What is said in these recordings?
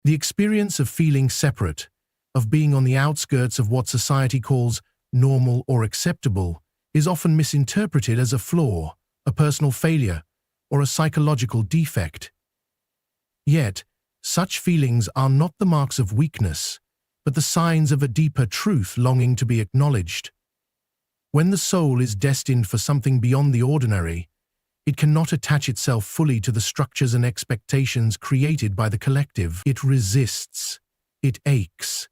The experience of feeling separate, of being on the outskirts of what society calls normal or acceptable, is often misinterpreted as a flaw, a personal failure, or a psychological defect. Yet, such feelings are not the marks of weakness, but the signs of a deeper truth longing to be acknowledged. When the soul is destined for something beyond the ordinary, it cannot attach itself fully to the structures and expectations created by the collective. It resists, it aches,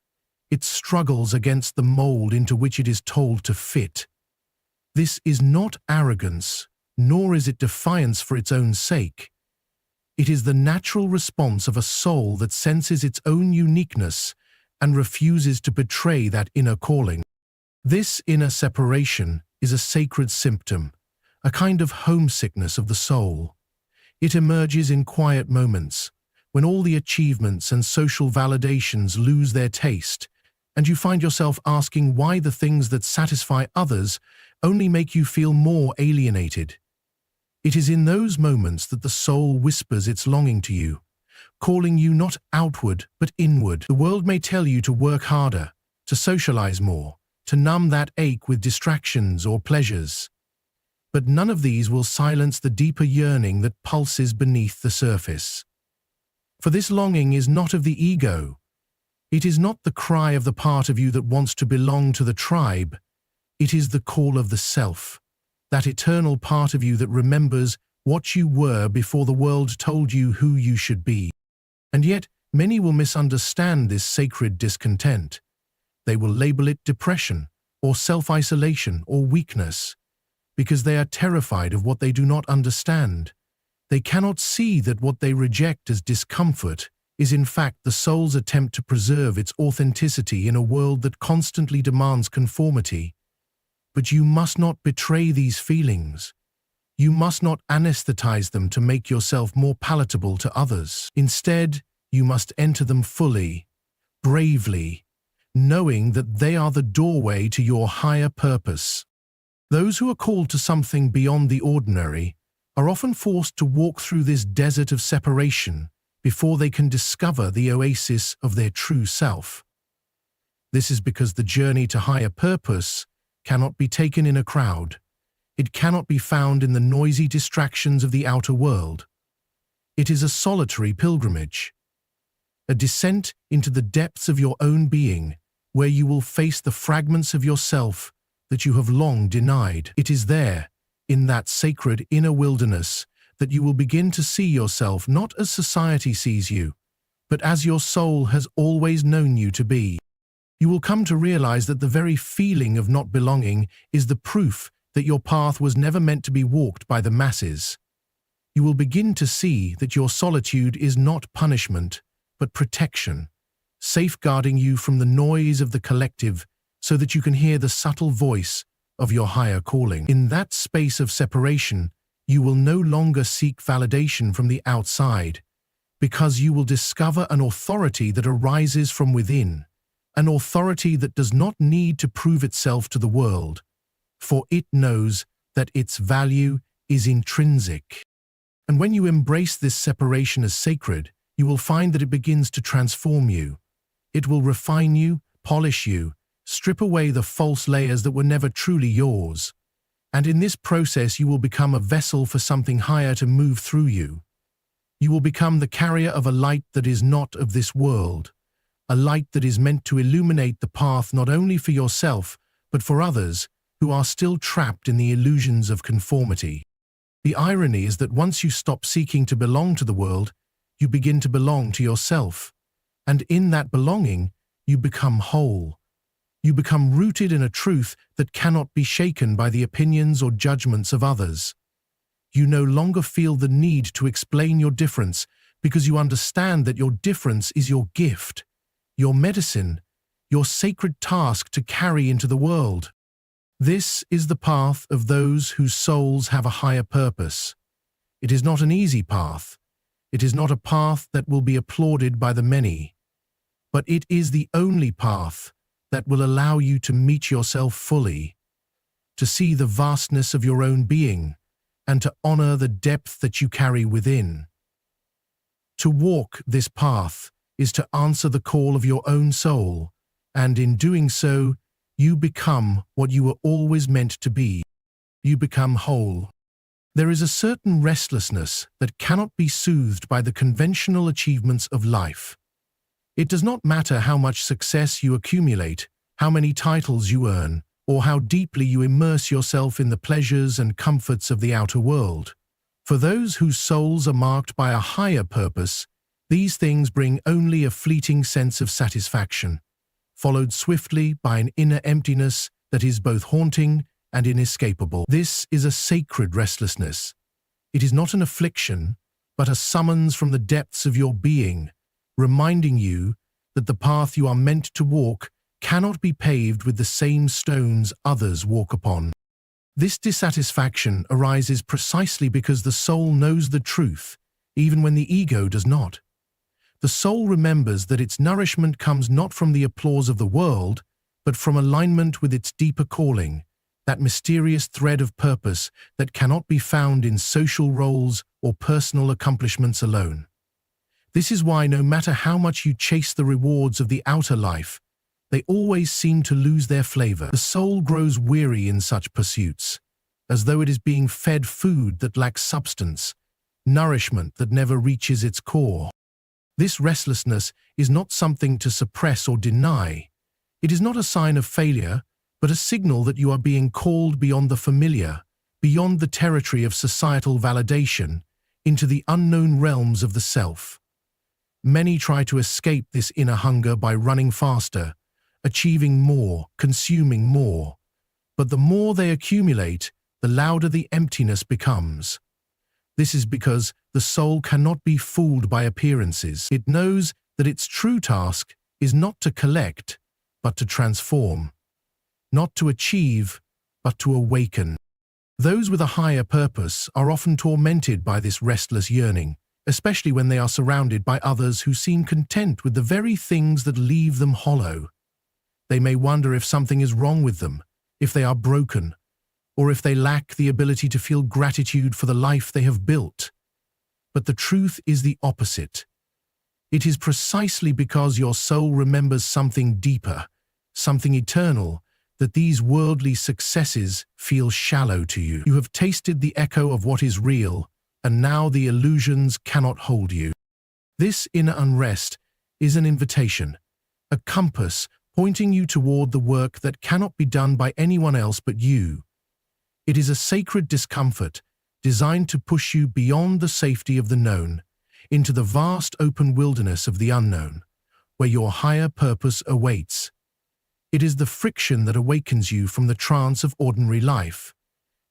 it struggles against the mold into which it is told to fit. This is not arrogance, nor is it defiance for its own sake. It is the natural response of a soul that senses its own uniqueness and refuses to betray that inner calling. This inner separation is a sacred symptom, a kind of homesickness of the soul. It emerges in quiet moments, when all the achievements and social validations lose their taste, and you find yourself asking why the things that satisfy others only make you feel more alienated. It is in those moments that the soul whispers its longing to you, calling you not outward but inward. The world may tell you to work harder, to socialize more, to numb that ache with distractions or pleasures. But none of these will silence the deeper yearning that pulses beneath the surface. For this longing is not of the ego. It is not the cry of the part of you that wants to belong to the tribe. It is the call of the self, that eternal part of you that remembers what you were before the world told you who you should be. And yet, many will misunderstand this sacred discontent. They will label it depression, or self-isolation, or weakness, because they are terrified of what they do not understand. They cannot see that what they reject as discomfort is in fact the soul's attempt to preserve its authenticity in a world that constantly demands conformity. But you must not betray these feelings. You must not anesthetize them to make yourself more palatable to others. Instead, you must enter them fully, bravely, knowing that they are the doorway to your higher purpose. Those who are called to something beyond the ordinary are often forced to walk through this desert of separation before they can discover the oasis of their true self. This is because the journey to higher purpose cannot be taken in a crowd. It cannot be found in the noisy distractions of the outer world. It is a solitary pilgrimage, a descent into the depths of your own being, where you will face the fragments of yourself that you have long denied. It is there, in that sacred inner wilderness, that you will begin to see yourself not as society sees you, but as your soul has always known you to be. You will come to realize that the very feeling of not belonging is the proof that your path was never meant to be walked by the masses. You will begin to see that your solitude is not punishment, but protection, safeguarding you from the noise of the collective so that you can hear the subtle voice of your higher calling. In that space of separation, you will no longer seek validation from the outside, because you will discover an authority that arises from within, an authority that does not need to prove itself to the world, for it knows that its value is intrinsic. And when you embrace this separation as sacred, you will find that it begins to transform you. It will refine you, polish you, strip away the false layers that were never truly yours. And in this process, you will become a vessel for something higher to move through you. You will become the carrier of a light that is not of this world, a light that is meant to illuminate the path not only for yourself, but for others who are still trapped in the illusions of conformity. The irony is that once you stop seeking to belong to the world, you begin to belong to yourself. And in that belonging, you become whole. You become rooted in a truth that cannot be shaken by the opinions or judgments of others. You no longer feel the need to explain your difference because you understand that your difference is your gift, your medicine, your sacred task to carry into the world. This is the path of those whose souls have a higher purpose. It is not an easy path. It is not a path that will be applauded by the many. But it is the only path that will allow you to meet yourself fully, to see the vastness of your own being, and to honor the depth that you carry within. To walk this path, is to answer the call of your own soul, and in doing so, you become what you were always meant to be. You become whole. There is a certain restlessness that cannot be soothed by the conventional achievements of life. It does not matter how much success you accumulate, how many titles you earn, or how deeply you immerse yourself in the pleasures and comforts of the outer world. For those whose souls are marked by a higher purpose, these things bring only a fleeting sense of satisfaction, followed swiftly by an inner emptiness that is both haunting and inescapable. This is a sacred restlessness. It is not an affliction, but a summons from the depths of your being, reminding you that the path you are meant to walk cannot be paved with the same stones others walk upon. This dissatisfaction arises precisely because the soul knows the truth, even when the ego does not. The soul remembers that its nourishment comes not from the applause of the world, but from alignment with its deeper calling, that mysterious thread of purpose that cannot be found in social roles or personal accomplishments alone. This is why no matter how much you chase the rewards of the outer life, they always seem to lose their flavor. The soul grows weary in such pursuits, as though it is being fed food that lacks substance, nourishment that never reaches its core. This restlessness is not something to suppress or deny. It is not a sign of failure, but a signal that you are being called beyond the familiar, beyond the territory of societal validation, into the unknown realms of the self. Many try to escape this inner hunger by running faster, achieving more, consuming more. But the more they accumulate, the louder the emptiness becomes. This is because the soul cannot be fooled by appearances. It knows that its true task is not to collect, but to transform. Not to achieve, but to awaken. Those with a higher purpose are often tormented by this restless yearning, especially when they are surrounded by others who seem content with the very things that leave them hollow. They may wonder if something is wrong with them, if they are broken, or if they lack the ability to feel gratitude for the life they have built. But the truth is the opposite. It is precisely because your soul remembers something deeper, something eternal, that these worldly successes feel shallow to you. You have tasted the echo of what is real, and now the illusions cannot hold you. This inner unrest is an invitation, a compass pointing you toward the work that cannot be done by anyone else but you. It is a sacred discomfort designed to push you beyond the safety of the known, into the vast open wilderness of the unknown, where your higher purpose awaits. It is the friction that awakens you from the trance of ordinary life,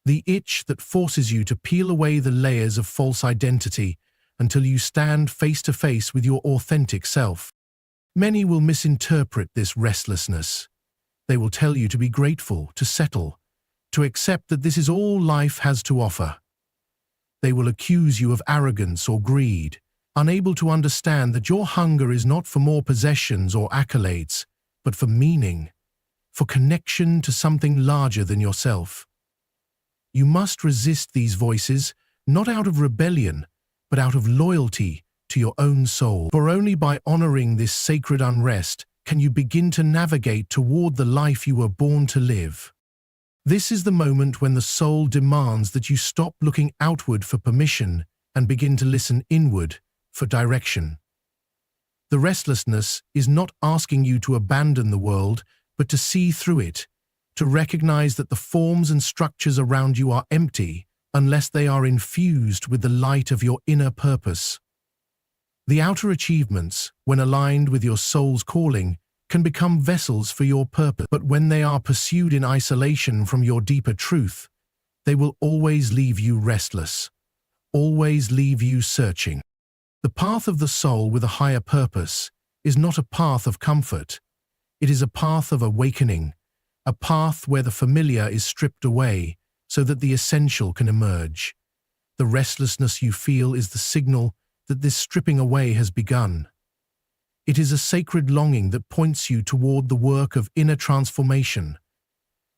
the itch that forces you to peel away the layers of false identity until you stand face to face with your authentic self. Many will misinterpret this restlessness. They will tell you to be grateful, to settle, to accept that this is all life has to offer. They will accuse you of arrogance or greed, unable to understand that your hunger is not for more possessions or accolades, but for meaning, for connection to something larger than yourself. You must resist these voices, not out of rebellion, but out of loyalty to your own soul. For only by honoring this sacred unrest can you begin to navigate toward the life you were born to live. This is the moment when the soul demands that you stop looking outward for permission and begin to listen inward for direction. The restlessness is not asking you to abandon the world, but to see through it, to recognize that the forms and structures around you are empty unless they are infused with the light of your inner purpose. The outer achievements, when aligned with your soul's calling, can become vessels for your purpose, but when they are pursued in isolation from your deeper truth, they will always leave you restless, always leave you searching. The path of the soul with a higher purpose is not a path of comfort. It is a path of awakening, a path where the familiar is stripped away so that the essential can emerge. The restlessness you feel is the signal that this stripping away has begun. It is a sacred longing that points you toward the work of inner transformation,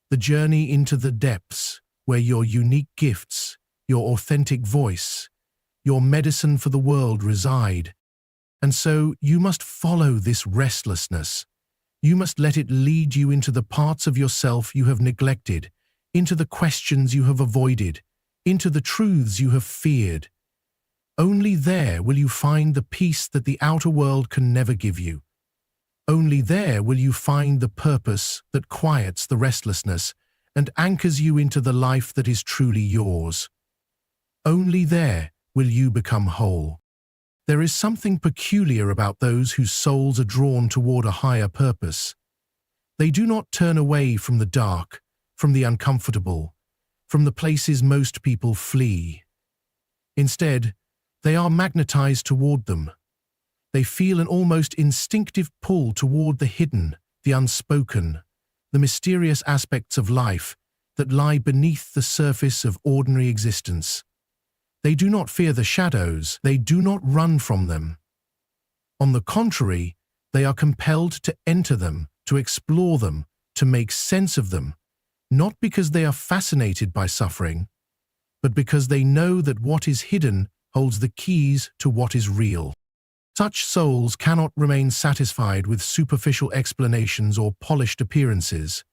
the journey into the depths where your unique gifts, your authentic voice, your medicine for the world reside. And so you must follow this restlessness. You must let it lead you into the parts of yourself you have neglected, into the questions you have avoided, into the truths you have feared. Only there will you find the peace that the outer world can never give you. Only there will you find the purpose that quiets the restlessness and anchors you into the life that is truly yours. Only there will you become whole. There is something peculiar about those whose souls are drawn toward a higher purpose. They do not turn away from the dark, from the uncomfortable, from the places most people flee. Instead, they are magnetized toward them. They feel an almost instinctive pull toward the hidden, the unspoken, the mysterious aspects of life that lie beneath the surface of ordinary existence. They do not fear the shadows, they do not run from them. On the contrary, they are compelled to enter them, to explore them, to make sense of them, not because they are fascinated by suffering, but because they know that what is hidden holds the keys to what is real. Such souls cannot remain satisfied with superficial explanations or polished appearances.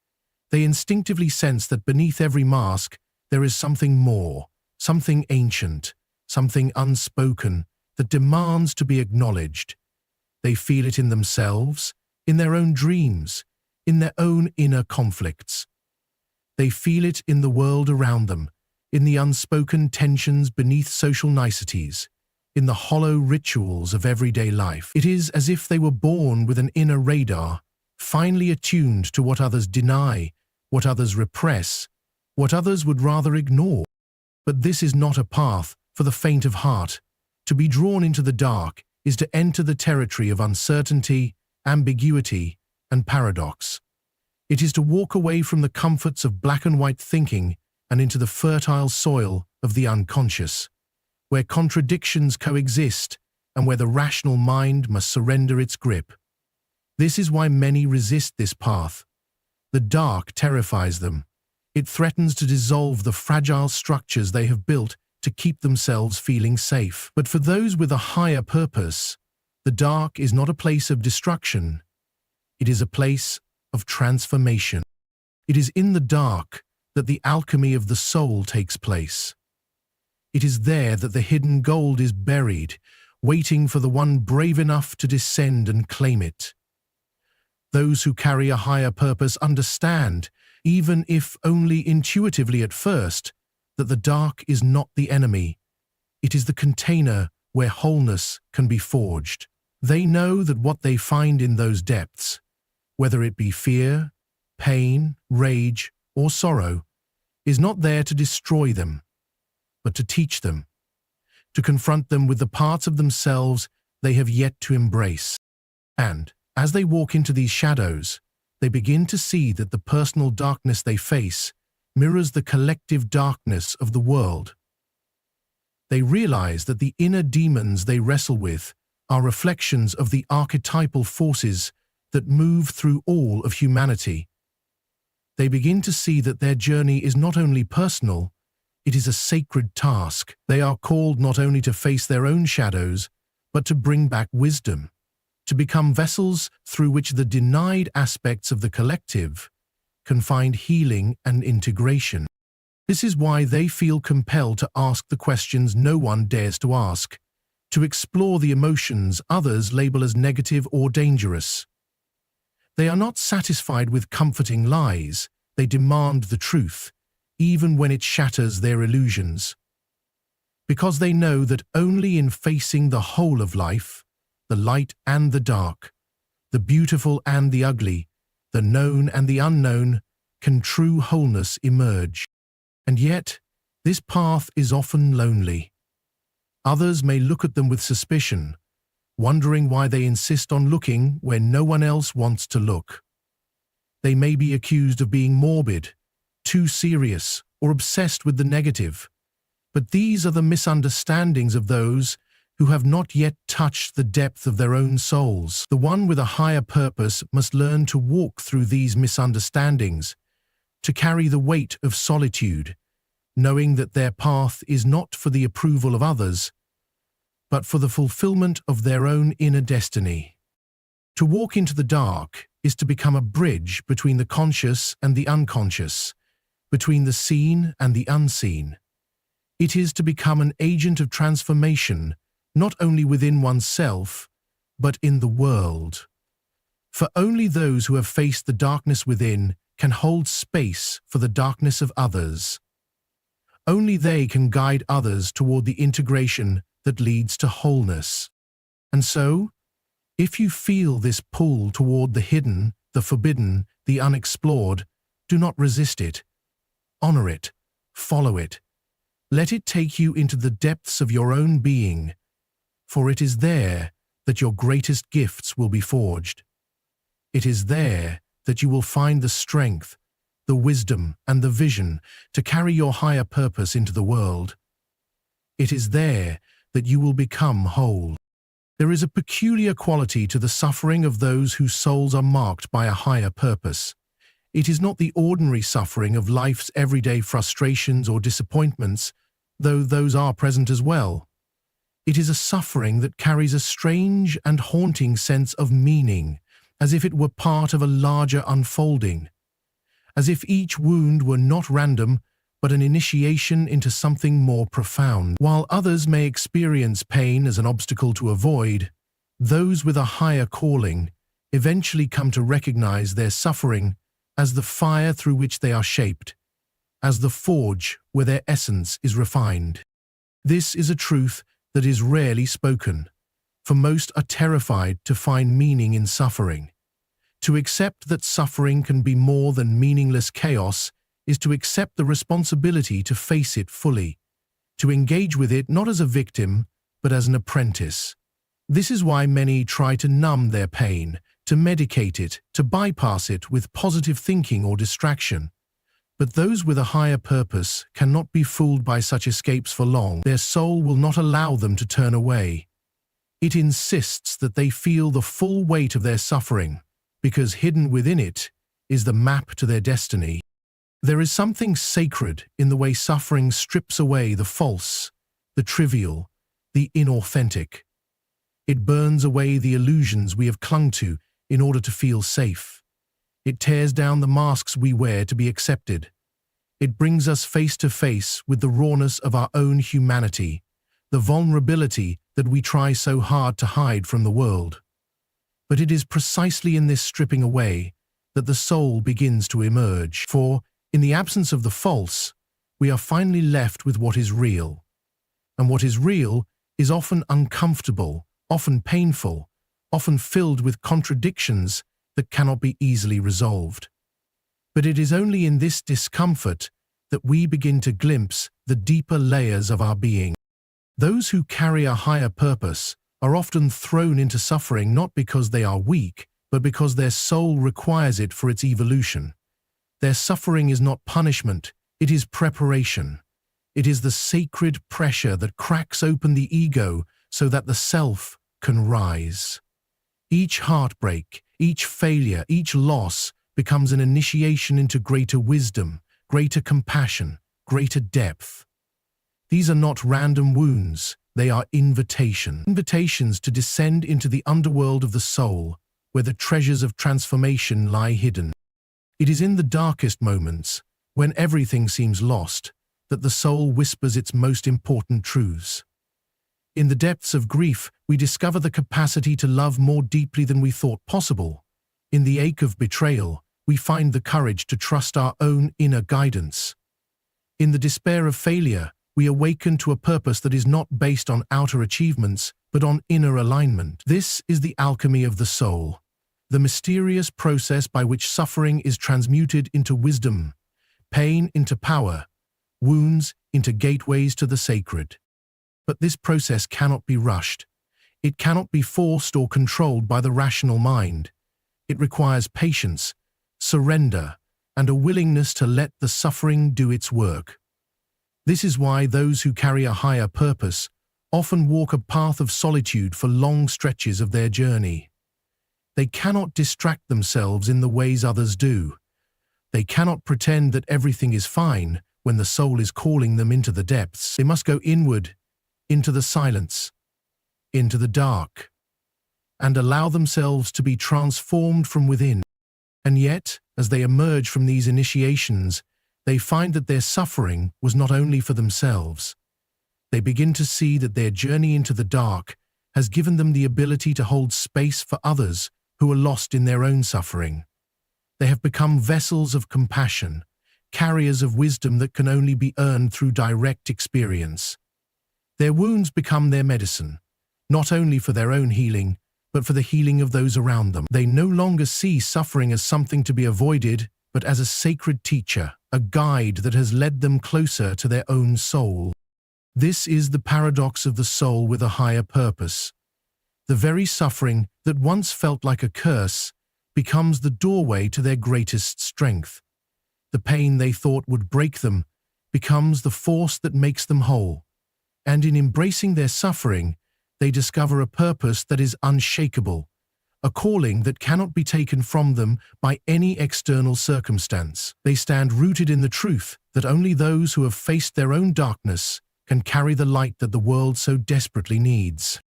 They instinctively sense that beneath every mask there is something more, something ancient, something unspoken that demands to be acknowledged. They feel it in themselves, in their own dreams, in their own inner conflicts. They feel it in the world around them, in the unspoken tensions beneath social niceties, in the hollow rituals of everyday life. It is as if they were born with an inner radar, finely attuned to what others deny, what others repress, what others would rather ignore. But this is not a path for the faint of heart. To be drawn into the dark is to enter the territory of uncertainty, ambiguity, and paradox. It is to walk away from the comforts of black and white thinking and into the fertile soil of the unconscious, where contradictions coexist and where the rational mind must surrender its grip. This is why many resist this path. The dark terrifies them. It threatens to dissolve the fragile structures they have built to keep themselves feeling safe. But for those with a higher purpose, the dark is not a place of destruction. It is a place of transformation. It is in the dark that the alchemy of the soul takes place. It is there that the hidden gold is buried, waiting for the one brave enough to descend and claim it. Those who carry a higher purpose understand, even if only intuitively at first, that the dark is not the enemy. It is the container where wholeness can be forged. They know that what they find in those depths, whether it be fear, pain, rage, or sorrow, is not there to destroy them, but to teach them, to confront them with the parts of themselves they have yet to embrace. And, as they walk into these shadows, they begin to see that the personal darkness they face mirrors the collective darkness of the world. They realize that the inner demons they wrestle with are reflections of the archetypal forces that move through all of humanity. They begin to see that their journey is not only personal, it is a sacred task. They are called not only to face their own shadows, but to bring back wisdom, to become vessels through which the denied aspects of the collective can find healing and integration. This is why they feel compelled to ask the questions no one dares to ask, to explore the emotions others label as negative or dangerous. They are not satisfied with comforting lies. They demand the truth, even when it shatters their illusions. Because they know that only in facing the whole of life, the light and the dark, the beautiful and the ugly, the known and the unknown, can true wholeness emerge. And yet, this path is often lonely. Others may look at them with suspicion, wondering why they insist on looking where no one else wants to look. They may be accused of being morbid, too serious, or obsessed with the negative. But these are the misunderstandings of those who have not yet touched the depth of their own souls. The one with a higher purpose must learn to walk through these misunderstandings, to carry the weight of solitude, knowing that their path is not for the approval of others, but for the fulfillment of their own inner destiny. To walk into the dark is to become a bridge between the conscious and the unconscious, between the seen and the unseen. It is to become an agent of transformation, not only within oneself, but in the world. For only those who have faced the darkness within can hold space for the darkness of others. Only they can guide others toward the integration that leads to wholeness. And so, if you feel this pull toward the hidden, the forbidden, the unexplored, do not resist it. Honor it. Follow it. Let it take you into the depths of your own being, for it is there that your greatest gifts will be forged. It is there that you will find the strength, the wisdom, and the vision to carry your higher purpose into the world. It is there that you will become whole. There is a peculiar quality to the suffering of those whose souls are marked by a higher purpose. It is not the ordinary suffering of life's everyday frustrations or disappointments, though those are present as well. It is a suffering that carries a strange and haunting sense of meaning, as if it were part of a larger unfolding, as if each wound were not random, but an initiation into something more profound. While others may experience pain as an obstacle to avoid, those with a higher calling eventually come to recognize their suffering as the fire through which they are shaped, as the forge where their essence is refined. This is a truth that is rarely spoken, for most are terrified to find meaning in suffering. To accept that suffering can be more than meaningless chaos is to accept the responsibility to face it fully, to engage with it not as a victim, but as an apprentice. This is why many try to numb their pain, to medicate it, to bypass it with positive thinking or distraction. But those with a higher purpose cannot be fooled by such escapes for long. Their soul will not allow them to turn away. It insists that they feel the full weight of their suffering, because hidden within it is the map to their destiny. There is something sacred in the way suffering strips away the false, the trivial, the inauthentic. It burns away the illusions we have clung to in order to feel safe. It tears down the masks we wear to be accepted. It brings us face to face with the rawness of our own humanity, the vulnerability that we try so hard to hide from the world. But it is precisely in this stripping away that the soul begins to emerge, for, in the absence of the false, we are finally left with what is real. And what is real is often uncomfortable, often painful, often filled with contradictions that cannot be easily resolved. But it is only in this discomfort that we begin to glimpse the deeper layers of our being. Those who carry a higher purpose are often thrown into suffering not because they are weak, but because their soul requires it for its evolution. Their suffering is not punishment, it is preparation. It is the sacred pressure that cracks open the ego so that the self can rise. Each heartbreak, each failure, each loss becomes an initiation into greater wisdom, greater compassion, greater depth. These are not random wounds, they are invitations to descend into the underworld of the soul, where the treasures of transformation lie hidden. It is in the darkest moments, when everything seems lost, that the soul whispers its most important truths. In the depths of grief, we discover the capacity to love more deeply than we thought possible. In the ache of betrayal, we find the courage to trust our own inner guidance. In the despair of failure, we awaken to a purpose that is not based on outer achievements, but on inner alignment. This is the alchemy of the soul, the mysterious process by which suffering is transmuted into wisdom, pain into power, wounds into gateways to the sacred. But this process cannot be rushed. It cannot be forced or controlled by the rational mind. It requires patience, surrender, and a willingness to let the suffering do its work. This is why those who carry a higher purpose often walk a path of solitude for long stretches of their journey. They cannot distract themselves in the ways others do. They cannot pretend that everything is fine when the soul is calling them into the depths. They must go inward, into the silence, into the dark and allow themselves to be transformed from within. And yet, as they emerge from these initiations, they find that their suffering was not only for themselves. They begin to see that their journey into the dark has given them the ability to hold space for others who are lost in their own suffering. They have become vessels of compassion, carriers of wisdom that can only be earned through direct experience. Their wounds become their medicine, not only for their own healing, but for the healing of those around them. They no longer see suffering as something to be avoided, but as a sacred teacher, a guide that has led them closer to their own soul. This is the paradox of the soul with a higher purpose. The very suffering that once felt like a curse becomes the doorway to their greatest strength. The pain they thought would break them becomes the force that makes them whole. And in embracing their suffering, they discover a purpose that is unshakable, a calling that cannot be taken from them by any external circumstance. They stand rooted in the truth that only those who have faced their own darkness can carry the light that the world so desperately needs.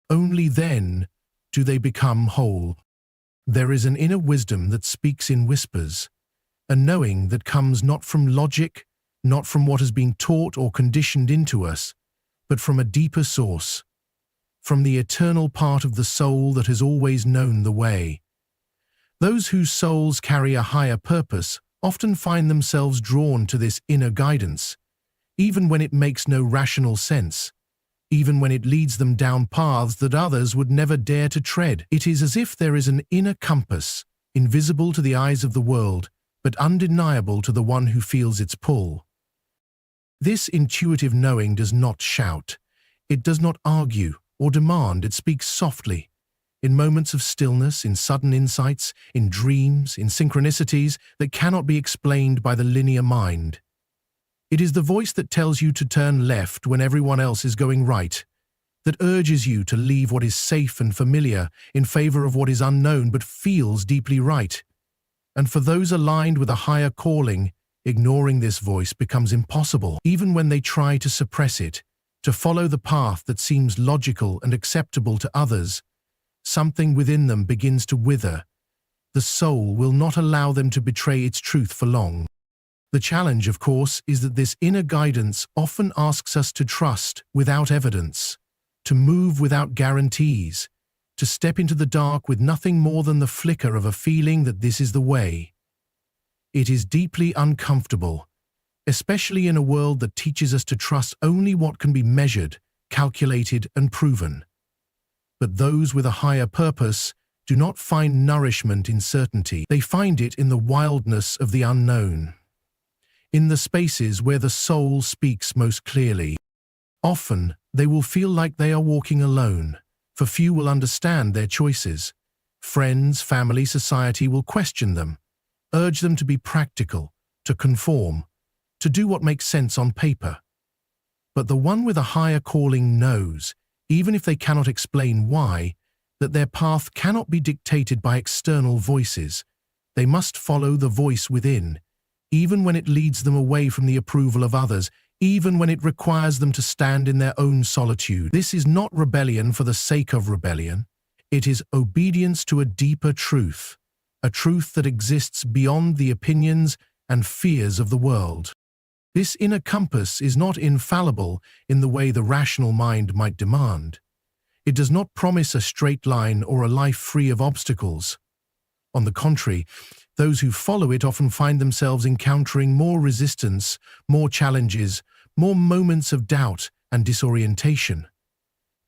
Only then do they become whole. There is an inner wisdom that speaks in whispers, a knowing that comes not from logic, not from what has been taught or conditioned into us, but from a deeper source, from the eternal part of the soul that has always known the way. Those whose souls carry a higher purpose often find themselves drawn to this inner guidance, even when it makes no rational sense, even when it leads them down paths that others would never dare to tread. It is as if there is an inner compass, invisible to the eyes of the world, but undeniable to the one who feels its pull. This intuitive knowing does not shout. It does not argue or demand. It speaks softly, in moments of stillness, in sudden insights, in dreams, in synchronicities that cannot be explained by the linear mind. It is the voice that tells you to turn left when everyone else is going right, that urges you to leave what is safe and familiar in favor of what is unknown but feels deeply right. And for those aligned with a higher calling, ignoring this voice becomes impossible. Even when they try to suppress it, to follow the path that seems logical and acceptable to others, something within them begins to wither. The soul will not allow them to betray its truth for long. The challenge, of course, is that this inner guidance often asks us to trust without evidence, to move without guarantees, to step into the dark with nothing more than the flicker of a feeling that this is the way. It is deeply uncomfortable, especially in a world that teaches us to trust only what can be measured, calculated, and proven. But those with a higher purpose do not find nourishment in certainty. They find it in the wildness of the unknown, in the spaces where the soul speaks most clearly. Often, they will feel like they are walking alone, for few will understand their choices. Friends, family, society will question them, urge them to be practical, to conform, to do what makes sense on paper. But the one with a higher calling knows, even if they cannot explain why, that their path cannot be dictated by external voices. They must follow the voice within, even when it leads them away from the approval of others, even when it requires them to stand in their own solitude. This is not rebellion for the sake of rebellion. It is obedience to a deeper truth, a truth that exists beyond the opinions and fears of the world. This inner compass is not infallible in the way the rational mind might demand. It does not promise a straight line or a life free of obstacles. On the contrary, those who follow it often find themselves encountering more resistance, more challenges, more moments of doubt and disorientation.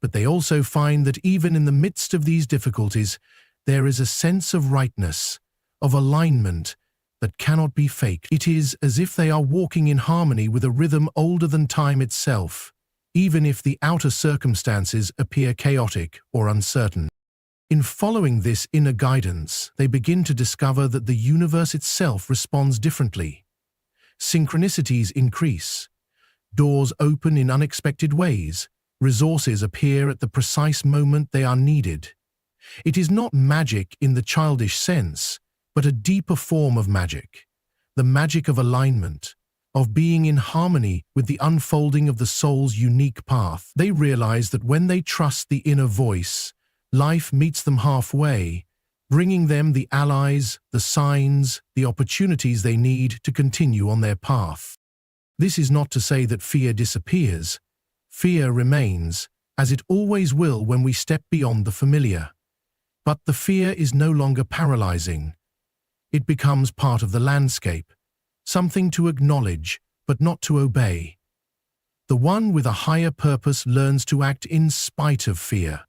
But they also find that even in the midst of these difficulties, there is a sense of rightness, of alignment, that cannot be faked. It is as if they are walking in harmony with a rhythm older than time itself, even if the outer circumstances appear chaotic or uncertain. In following this inner guidance, they begin to discover that the universe itself responds differently. Synchronicities increase, doors open in unexpected ways, resources appear at the precise moment they are needed. It is not magic in the childish sense, but a deeper form of magic, the magic of alignment, of being in harmony with the unfolding of the soul's unique path. They realize that when they trust the inner voice, life meets them halfway, bringing them the allies, the signs, the opportunities they need to continue on their path. This is not to say that fear disappears. Fear remains, as it always will when we step beyond the familiar. But the fear is no longer paralyzing. It becomes part of the landscape, something to acknowledge, but not to obey. The one with a higher purpose learns to act in spite of fear,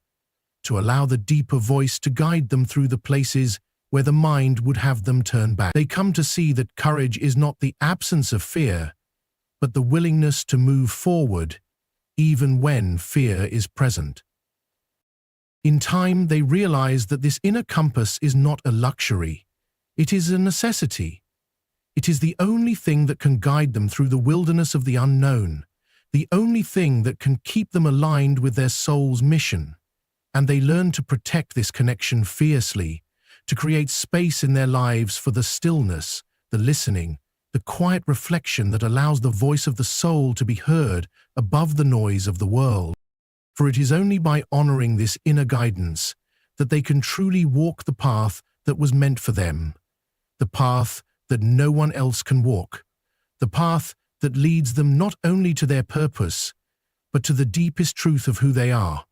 to allow the deeper voice to guide them through the places where the mind would have them turn back. They come to see that courage is not the absence of fear, but the willingness to move forward, even when fear is present. In time, they realize that this inner compass is not a luxury. It is a necessity. It is the only thing that can guide them through the wilderness of the unknown, the only thing that can keep them aligned with their soul's mission. And they learn to protect this connection fiercely, to create space in their lives for the stillness, the listening, the quiet reflection that allows the voice of the soul to be heard above the noise of the world. For it is only by honoring this inner guidance that they can truly walk the path that was meant for them, the path that no one else can walk, the path that leads them not only to their purpose, but to the deepest truth of who they are.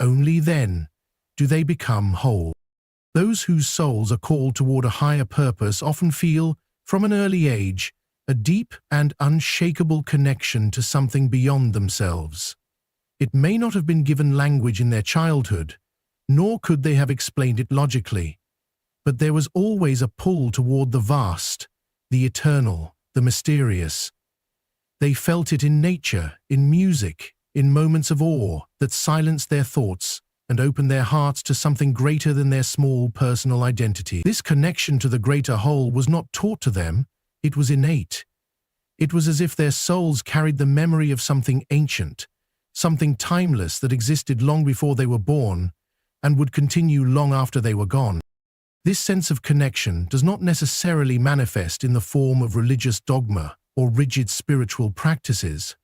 Only then do they become whole. Those whose souls are called toward a higher purpose often feel, from an early age, a deep and unshakable connection to something beyond themselves. It may not have been given language in their childhood, nor could they have explained it logically, but there was always a pull toward the vast, the eternal, the mysterious. They felt it in nature, in music, in moments of awe that silenced their thoughts and opened their hearts to something greater than their small personal identity. This connection to the greater whole was not taught to them, it was innate. It was as if their souls carried the memory of something ancient, something timeless that existed long before they were born and would continue long after they were gone. This sense of connection does not necessarily manifest in the form of religious dogma or rigid spiritual practices.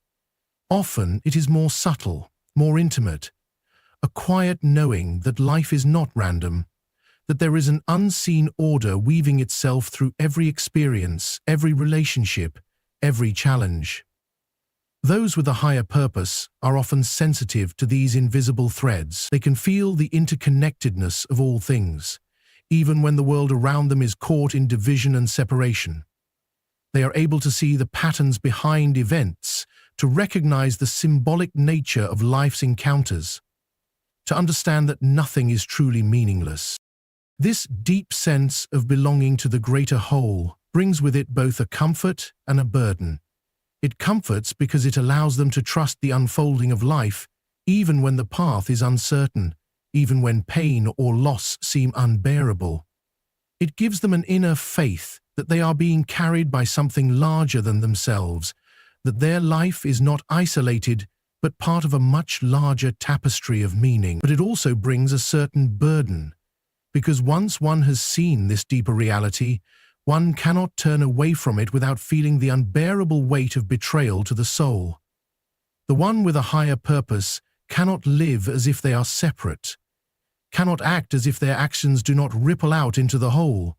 Often it is more subtle, more intimate, a quiet knowing that life is not random, that there is an unseen order weaving itself through every experience, every relationship, every challenge. Those with a higher purpose are often sensitive to these invisible threads. They can feel the interconnectedness of all things, even when the world around them is caught in division and separation. They are able to see the patterns behind events, to recognize the symbolic nature of life's encounters, to understand that nothing is truly meaningless. This deep sense of belonging to the greater whole brings with it both a comfort and a burden. It comforts because it allows them to trust the unfolding of life, even when the path is uncertain, even when pain or loss seem unbearable. It gives them an inner faith that they are being carried by something larger than themselves, that their life is not isolated, but part of a much larger tapestry of meaning. But it also brings a certain burden, because once one has seen this deeper reality, one cannot turn away from it without feeling the unbearable weight of betrayal to the soul. The one with a higher purpose cannot live as if they are separate, cannot act as if their actions do not ripple out into the whole.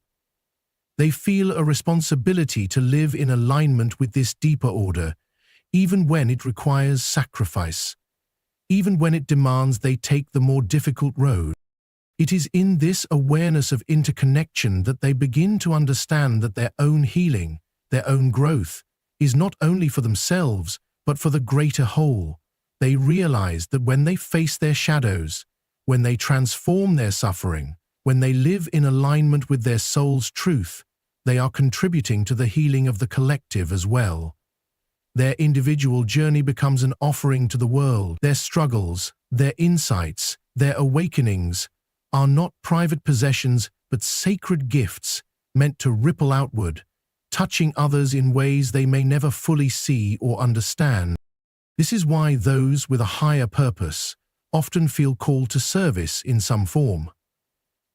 They feel a responsibility to live in alignment with this deeper order, even when it requires sacrifice, even when it demands they take the more difficult road. It is in this awareness of interconnection that they begin to understand that their own healing, their own growth, is not only for themselves, but for the greater whole. They realize that when they face their shadows, when they transform their suffering, when they live in alignment with their soul's truth, they are contributing to the healing of the collective as well. Their individual journey becomes an offering to the world. Their struggles, their insights, their awakenings are not private possessions but sacred gifts meant to ripple outward, touching others in ways they may never fully see or understand. This is why those with a higher purpose often feel called to service in some form.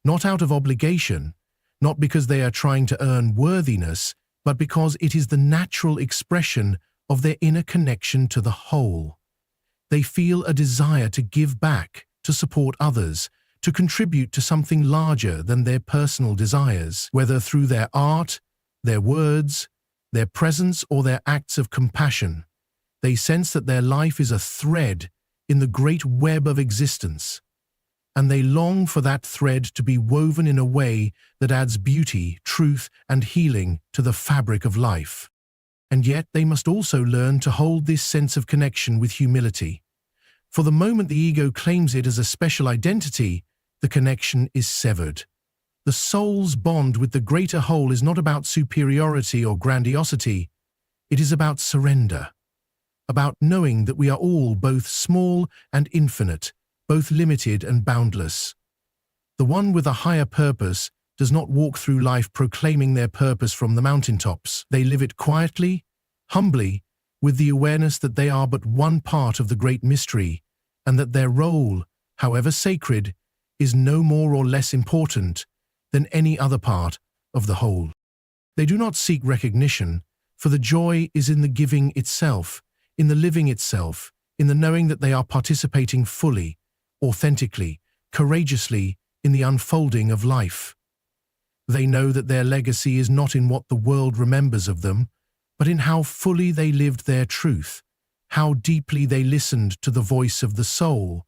Not out of obligation, not because they are trying to earn worthiness, but because it is the natural expression of their inner connection to the whole. They feel a desire to give back, to support others, to contribute to something larger than their personal desires, whether through their art, their words, their presence, or their acts of compassion. They sense that their life is a thread in the great web of existence, and they long for that thread to be woven in a way that adds beauty, truth, and healing to the fabric of life. And yet they must also learn to hold this sense of connection with humility. For the moment the ego claims it as a special identity, the connection is severed. The soul's bond with the greater whole is not about superiority or grandiosity. It is about surrender, about knowing that we are all both small and infinite, both limited and boundless. The one with a higher purpose does not walk through life proclaiming their purpose from the mountaintops. They live it quietly, humbly, with the awareness that they are but one part of the great mystery, and that their role, however sacred, is no more or less important than any other part of the whole. They do not seek recognition, for the joy is in the giving itself, in the living itself, in the knowing that they are participating fully, authentically, courageously in the unfolding of life. They know that their legacy is not in what the world remembers of them, but in how fully they lived their truth, how deeply they listened to the voice of the soul,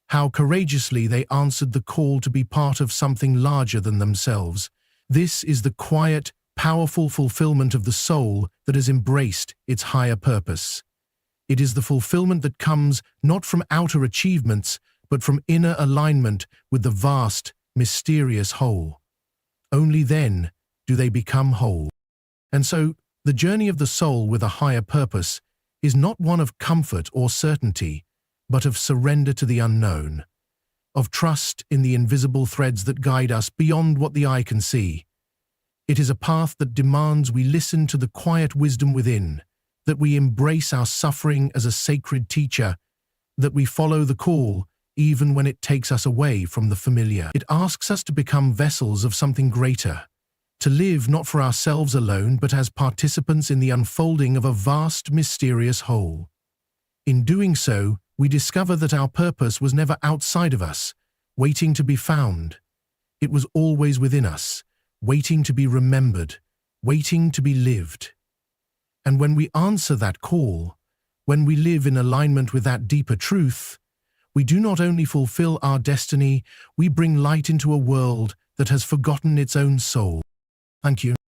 how courageously they answered the call to be part of something larger than themselves. This is the quiet, powerful fulfillment of the soul that has embraced its higher purpose. It is the fulfillment that comes not from outer achievements, but from inner alignment with the vast, mysterious whole. Only then do they become whole. And so, the journey of the soul with a higher purpose is not one of comfort or certainty, but of surrender to the unknown, of trust in the invisible threads that guide us beyond what the eye can see. It is a path that demands we listen to the quiet wisdom within, that we embrace our suffering as a sacred teacher, that we follow the call even when it takes us away from the familiar. It asks us to become vessels of something greater, to live not for ourselves alone, but as participants in the unfolding of a vast, mysterious whole. In doing so, we discover that our purpose was never outside of us, waiting to be found. It was always within us, waiting to be remembered, waiting to be lived. And when we answer that call, when we live in alignment with that deeper truth, we do not only fulfill our destiny, we bring light into a world that has forgotten its own soul. Thank you.